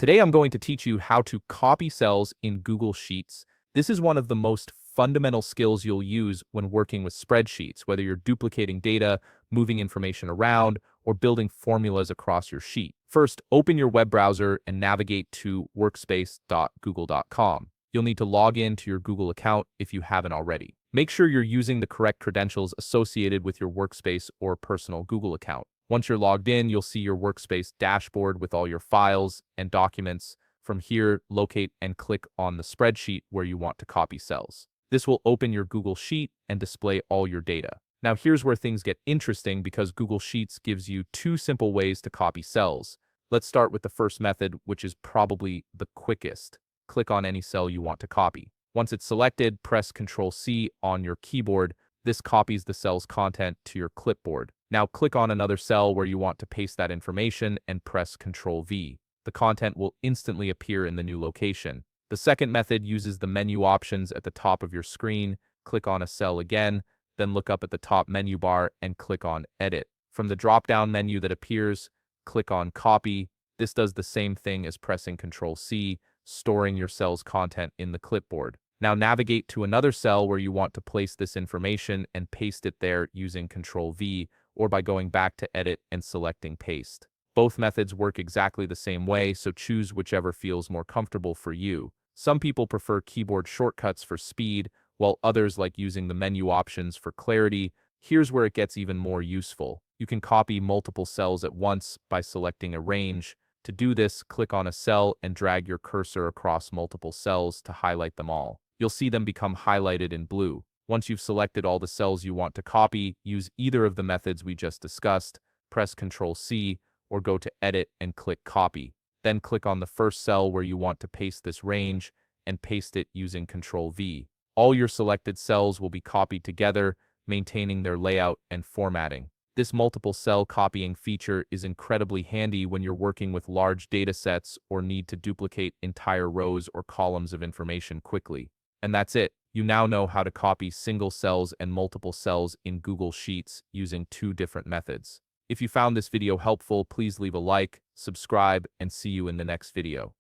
Today I'm going to teach you how to copy cells in Google Sheets. This is one of the most fundamental skills you'll use when working with spreadsheets, whether you're duplicating data, moving information around, or building formulas across your sheet. First, open your web browser and navigate to workspace.google.com. You'll need to log in to your Google account if you haven't already. Make sure you're using the correct credentials associated with your Workspace or personal Google account. Once you're logged in, you'll see your Workspace dashboard with all your files and documents. From here, locate and click on the spreadsheet where you want to copy cells. This will open your Google Sheet and display all your data. Now here's where things get interesting because Google Sheets gives you two simple ways to copy cells. Let's start with the first method, which is probably the quickest. Click on any cell you want to copy. Once it's selected, press Ctrl+C on your keyboard. This copies the cell's content to your clipboard. Now click on another cell where you want to paste that information and press Ctrl+V. The content will instantly appear in the new location. The second method uses the menu options at the top of your screen. Click on a cell again, then look up at the top menu bar and click on Edit. From the drop-down menu that appears, click on Copy. This does the same thing as pressing Ctrl+C, storing your cell's content in the clipboard. Now navigate to another cell where you want to place this information and paste it there using Ctrl+V or by going back to Edit and selecting Paste. Both methods work exactly the same way, so choose whichever feels more comfortable for you. Some people prefer keyboard shortcuts for speed, while others like using the menu options for clarity. Here's where it gets even more useful. You can copy multiple cells at once by selecting Arrange. To do this, click on a cell and drag your cursor across multiple cells to highlight them all. You'll see them become highlighted in blue. Once you've selected all the cells you want to copy, use either of the methods we just discussed. Press Ctrl+C or go to Edit and click Copy. Then click on the first cell where you want to paste this range and paste it using Ctrl+V. All your selected cells will be copied together, maintaining their layout and formatting. This multiple cell copying feature is incredibly handy when you're working with large data sets or need to duplicate entire rows or columns of information quickly. And that's it. You now know how to copy single cells and multiple cells in Google Sheets using two different methods. If you found this video helpful, please leave a like, subscribe, and see you in the next video.